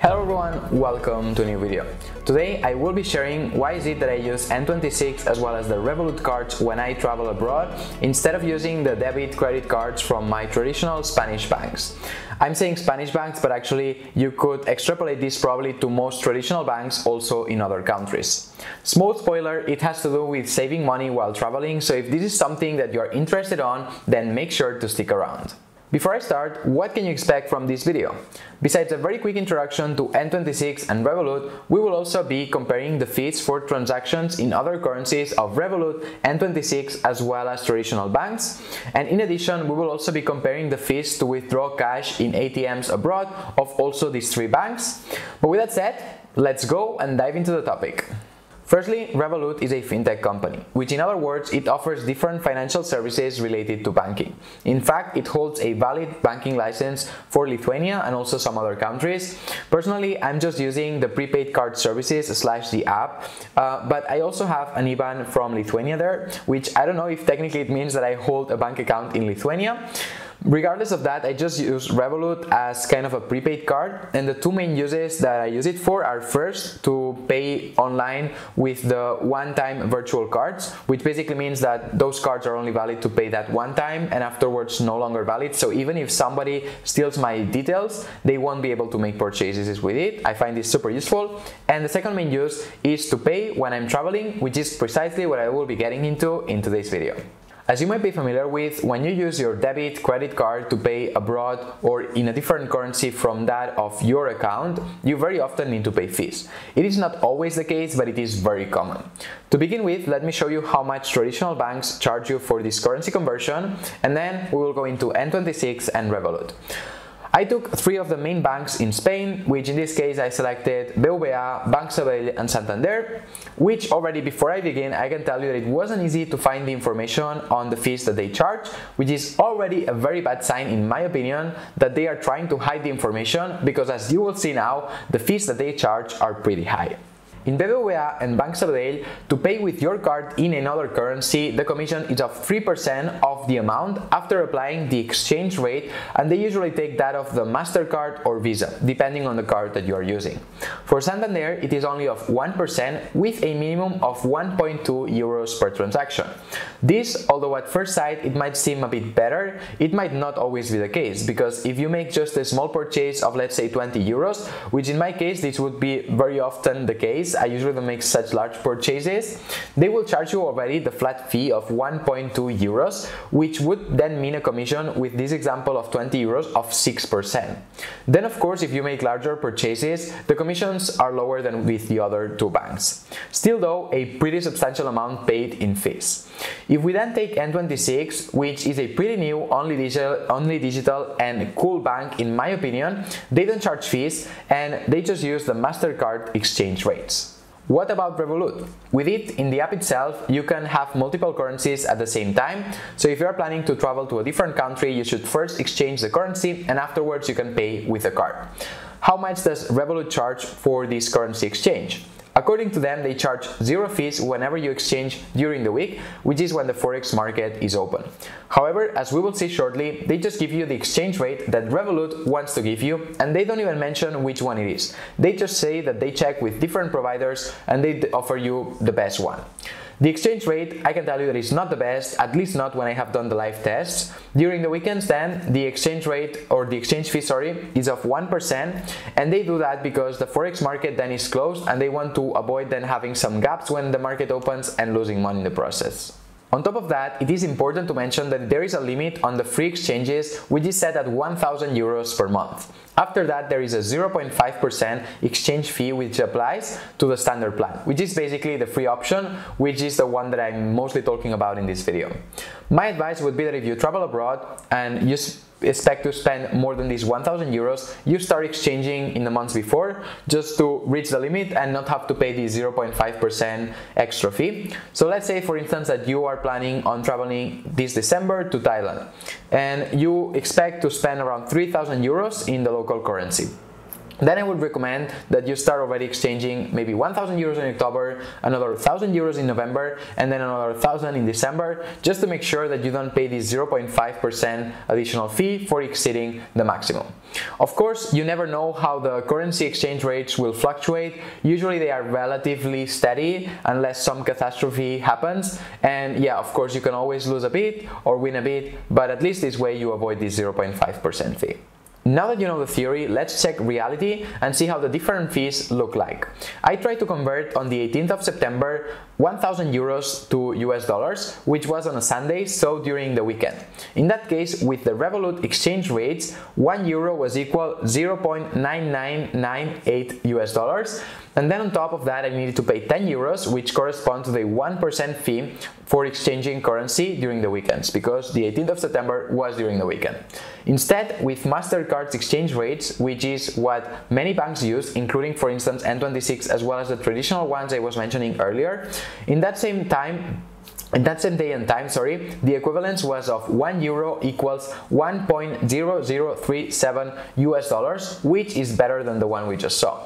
Hello everyone, welcome to a new video. Today I will be sharing why is it that I use N26 as well as the Revolut cards when I travel abroad instead of using the debit credit cards from my traditional Spanish banks. I'm saying Spanish banks, but actually you could extrapolate this probably to most traditional banks also in other countries. Small spoiler, it has to do with saving money while traveling, so if this is something that you're interested on, then make sure to stick around. Before I start, what can you expect from this video? Besides a very quick introduction to N26 and Revolut, we will also be comparing the fees for transactions in other currencies of Revolut, N26 as well as traditional banks. And in addition, we will also be comparing the fees to withdraw cash in ATMs abroad of also these three banks. But with that said, let's go and dive into the topic. Firstly, Revolut is a fintech company, which in other words, it offers different financial services related to banking. In fact, it holds a valid banking license for Lithuania and also some other countries. Personally, I'm just using the prepaid card services / the app, but I also have an IBAN from Lithuania there, which I don't know if technically it means that I hold a bank account in Lithuania. Regardless of that, I just use Revolut as kind of a prepaid card, and the two main uses that I use it for are first to pay online with the one-time virtual cards, which basically means that those cards are only valid to pay that one time and afterwards no longer valid. So even if somebody steals my details, they won't be able to make purchases with it. I find this super useful. And the second main use is to pay when I'm traveling, which is precisely what I will be getting into in today's video. As you might be familiar with, when you use your debit credit card to pay abroad or in a different currency from that of your account, you very often need to pay fees. It is not always the case, but it is very common. To begin with, let me show you how much traditional banks charge you for this currency conversion, and then we will go into N26 and Revolut. I took three of the main banks in Spain, which in this case I selected BBVA, Banco Sabadell and Santander, which already before I begin I can tell you that it wasn't easy to find the information on the fees that they charge, which is already a very bad sign in my opinion that they are trying to hide the information, because as you will see now, the fees that they charge are pretty high. In BBVA and Banco Sabadell, to pay with your card in another currency, the commission is of 3% of the amount after applying the exchange rate, and they usually take that of the MasterCard or Visa, depending on the card that you are using. For Santander, it is only of 1% with a minimum of 1.2 euros per transaction. This, although at first sight it might seem a bit better, it might not always be the case, because if you make just a small purchase of let's say 20 euros, which in my case this would be very often the case, I usually don't make such large purchases, they will charge you already the flat fee of 1.2 euros, which would then mean a commission with this example of 20 euros of 6%. Then of course if you make larger purchases, the commissions are lower than with the other two banks. Still though, a pretty substantial amount paid in fees. If we then take N26, which is a pretty new, only digital and cool bank in my opinion, they don't charge fees and they just use the MasterCard exchange rates. What about Revolut? With it, in the app itself, you can have multiple currencies at the same time. So if you are planning to travel to a different country, you should first exchange the currency and afterwards you can pay with a card. How much does Revolut charge for this currency exchange? According to them, they charge 0 fees whenever you exchange during the week, which is when the forex market is open. However, as we will see shortly, they just give you the exchange rate that Revolut wants to give you, and they don't even mention which one it is. They just say that they check with different providers and they offer you the best one. The exchange rate, I can tell you that it's not the best, at least not when I have done the live tests. During the weekends then, the exchange rate, or the exchange fee, sorry, is of 1%, and they do that because the forex market then is closed and they want to avoid then having some gaps when the market opens and losing money in the process. On top of that, it is important to mention that there is a limit on the free exchanges, which is set at 1,000 euros per month. After that, there is a 0.5% exchange fee which applies to the standard plan, which is basically the free option, which is the one that I'm mostly talking about in this video. My advice would be that if you travel abroad and you expect to spend more than these 1,000 euros, you start exchanging in the months before just to reach the limit and not have to pay the 0.5% extra fee. So let's say for instance that you are planning on traveling this December to Thailand and you expect to spend around 3,000 euros in the local currency. then I would recommend that you start already exchanging maybe 1,000 euros in October, another 1,000 euros in November, and then another 1,000 in December, just to make sure that you don't pay this 0.5% additional fee for exceeding the maximum. Of course, you never know how the currency exchange rates will fluctuate. Usually they are relatively steady unless some catastrophe happens, and yeah, of course you can always lose a bit or win a bit, but at least this way you avoid this 0.5% fee. Now that you know the theory, let's check reality and see how the different fees look like. I tried to convert on the 18th of September 1,000 euros to US dollars, which was on a Sunday, so during the weekend. In that case, with the Revolut exchange rates, 1 euro was equal 0.9998 US dollars, and then on top of that I needed to pay 10 euros, which corresponds to the 1% fee for exchanging currency during the weekends, because the 18th of September was during the weekend. Instead, with MasterCard's exchange rates, which is what many banks use, including for instance N26 as well as the traditional ones I was mentioning earlier, in that same day and time, the equivalence was of 1 euro equals 1.0037 US dollars, which is better than the one we just saw.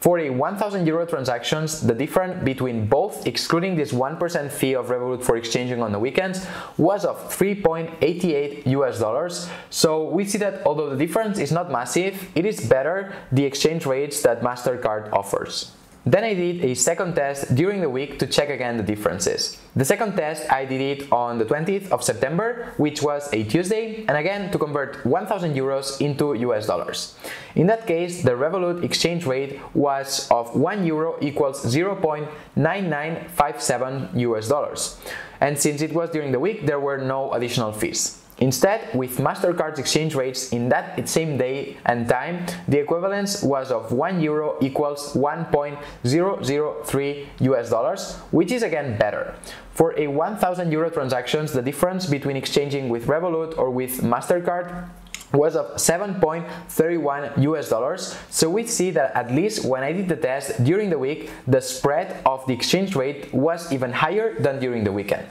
For a 1,000 euro transactions, the difference between both, excluding this 1% fee of Revolut for exchanging on the weekends, was of 3.88 US dollars. So we see that although the difference is not massive, it is better the exchange rates that MasterCard offers. Then I did a second test during the week to check again the differences. The second test I did it on the 20th of September, which was a Tuesday, and again to convert 1,000 euros into US dollars. In that case, the Revolut exchange rate was of 1 euro equals 0.9957 US dollars. And since it was during the week, there were no additional fees. Instead, with MasterCard's exchange rates in that same day and time, the equivalence was of 1 euro equals 1.003 US dollars, which is again better. For a 1,000 euro transactions, the difference between exchanging with Revolut or with MasterCard was of 7.31 US dollars. So we see that at least when I did the test during the week, the spread of the exchange rate was even higher than during the weekend.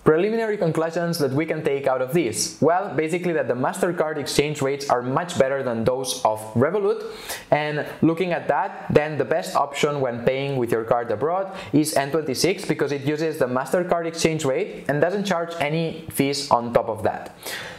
Preliminary conclusions that we can take out of this? Well, basically that the MasterCard exchange rates are much better than those of Revolut, and looking at that, then the best option when paying with your card abroad is N26 because it uses the MasterCard exchange rate and doesn't charge any fees on top of that.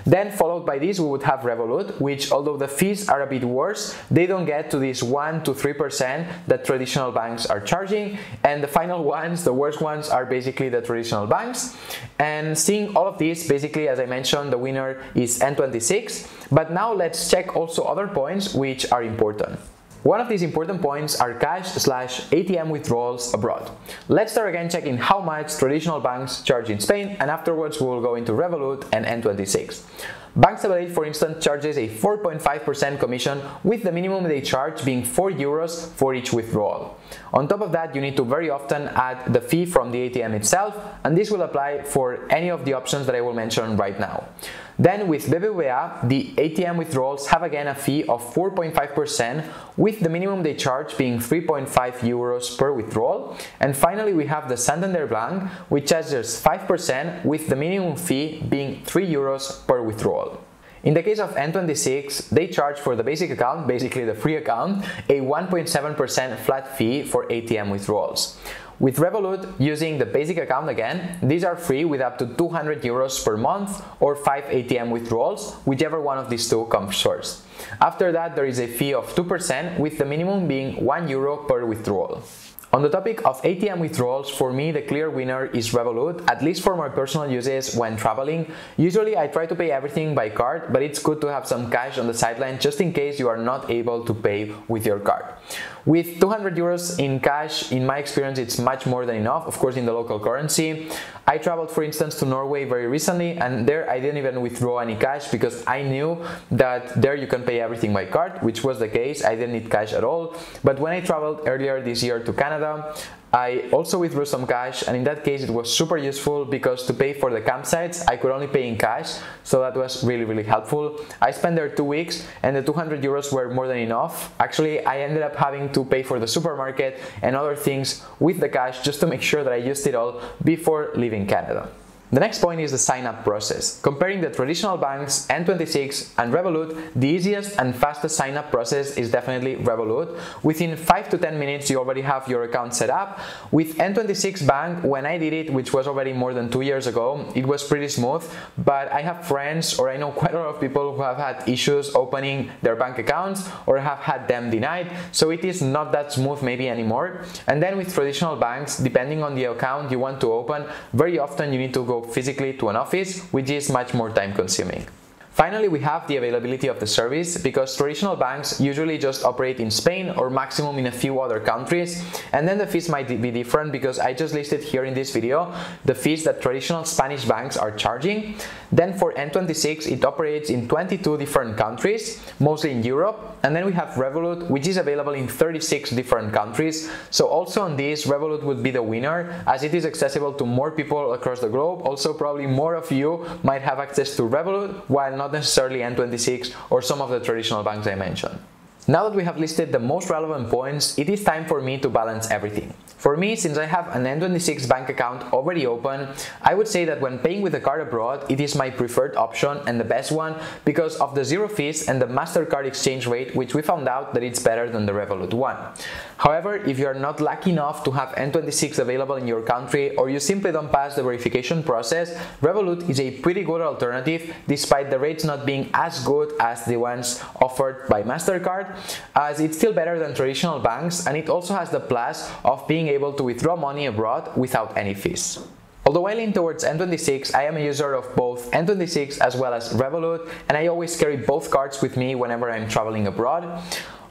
Then followed by this we would have Revolut, which although the fees are a bit worse, they don't get to this 1 to 3% that traditional banks are charging, and the final ones, the worst ones, are basically the traditional banks. And seeing all of this, basically as I mentioned, the winner is N26, but now let's check also other points which are important. One of these important points are cash/ATM withdrawals abroad. Let's start again checking how much traditional banks charge in Spain, and afterwards we will go into Revolut and N26. Bank Sabadell, for instance, charges a 4.5% commission, with the minimum they charge being 4 euros for each withdrawal. On top of that, you need to very often add the fee from the ATM itself, and this will apply for any of the options that I will mention right now. Then with BBVA, the ATM withdrawals have again a fee of 4.5%, with the minimum they charge being 3.5 euros per withdrawal. And finally we have the Santander Bank, which charges 5%, with the minimum fee being 3 euros per withdrawal. In the case of N26, they charge for the basic account, basically the free account, a 1.7% flat fee for ATM withdrawals. With Revolut, using the basic account again, these are free with up to 200 euros per month or 5 ATM withdrawals, whichever one of these two comes first. After that, there is a fee of 2%, with the minimum being 1 euro per withdrawal. On the topic of ATM withdrawals, for me the clear winner is Revolut, at least for my personal uses when traveling. Usually I try to pay everything by card, but it's good to have some cash on the sideline just in case you are not able to pay with your card. With 200 euros in cash, in my experience, it's much more than enough, of course in the local currency. I traveled, for instance, to Norway very recently, and there I didn't even withdraw any cash because I knew that there you can pay everything by card, which was the case. I didn't need cash at all. But when I traveled earlier this year to Canada, I also withdrew some cash, and in that case it was super useful because to pay for the campsites I could only pay in cash, so that was really helpful. I spent there 2 weeks and the 200 euros were more than enough. Actually, I ended up having to pay for the supermarket and other things with the cash just to make sure that I used it all before leaving Canada. The next point is the sign-up process. Comparing the traditional banks, N26 and Revolut, the easiest and fastest sign-up process is definitely Revolut. Within 5 to 10 minutes you already have your account set up. With N26 Bank, when I did it, which was already more than 2 years ago, it was pretty smooth, but I have friends, or I know quite a lot of people who have had issues opening their bank accounts or have had them denied, so it is not that smooth maybe anymore. And then with traditional banks, depending on the account you want to open, very often you need to go physically to an office, which is much more time consuming. Finally, we have the availability of the service, because traditional banks usually just operate in Spain or maximum in a few other countries, and then the fees might be different because I just listed here in this video the fees that traditional Spanish banks are charging. Then for N26, it operates in 22 different countries, mostly in Europe, and then we have Revolut, which is available in 36 different countries. So also on this, Revolut would be the winner, as it is accessible to more people across the globe. Also, probably more of you might have access to Revolut, while not necessarily N26 or some of the traditional banks I mentioned. Now that we have listed the most relevant points, it is time for me to balance everything. For me, since I have an N26 bank account already open, I would say that when paying with a card abroad, it is my preferred option and the best one because of the zero fees and the MasterCard exchange rate, which we found out that it's better than the Revolut one. However, if you are not lucky enough to have N26 available in your country, or you simply don't pass the verification process, Revolut is a pretty good alternative, despite the rates not being as good as the ones offered by MasterCard, as it's still better than traditional banks, and it also has the plus of being able to withdraw money abroad without any fees. Although I lean towards N26, I am a user of both N26 as well as Revolut, and I always carry both cards with me whenever I'm traveling abroad.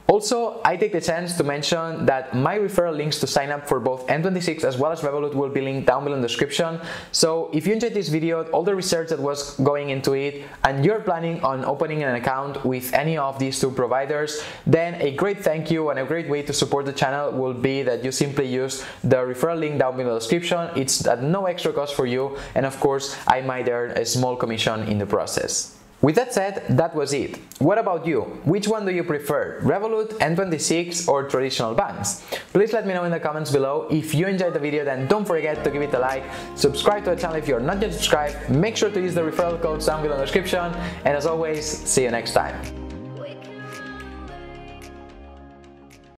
Also, I take the chance to mention that my referral links to sign up for both N26 as well as Revolut will be linked down below in the description. So if you enjoyed this video, all the research that was going into it, and you're planning on opening an account with any of these two providers, then a great thank you and a great way to support the channel will be that you simply use the referral link down below in the description. It's at no extra cost for you, and of course, I might earn a small commission in the process. With that said, that was it. What about you? Which one do you prefer? Revolut, N26 or traditional banks? Please let me know in the comments below. If you enjoyed the video, then don't forget to give it a like, subscribe to the channel if you're not yet subscribed, make sure to use the referral codes down below in the description, and as always, see you next time.